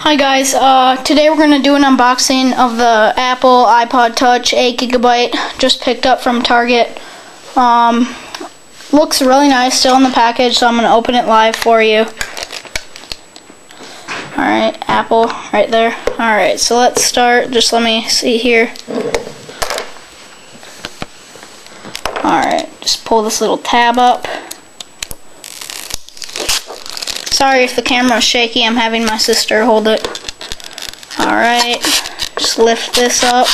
Hi guys, today we're going to do an unboxing of the Apple iPod Touch 8 GB, just picked up from Target. Looks really nice, still in the package, so I'm going to open it live for you. Alright, Apple, right there. Alright, so let's start, just let me see here. Alright, just pull this little tab up. Sorry if the camera is shaky, I'm having my sister hold it. Alright, just lift this up.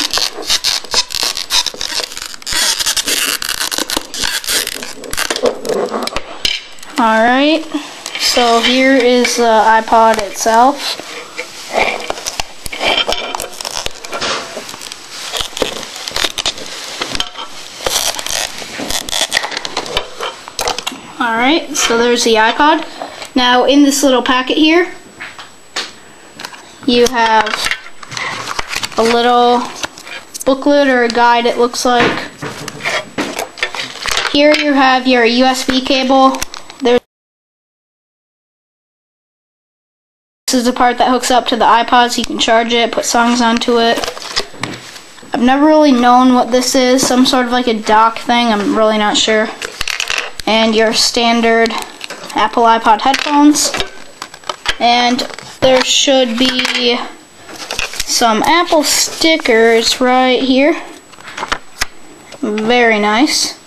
Alright, so here is the iPod itself. Alright, so there's the iPod. Now in this little packet here, you have a little booklet or a guide, it looks like. Here you have your USB cable. This is the part that hooks up to the iPod so you can charge it, put songs onto it. I've never really known what this is, some sort of like a dock thing, I'm really not sure. And your standard Apple iPod headphones, and there should be some Apple stickers right here. Very nice.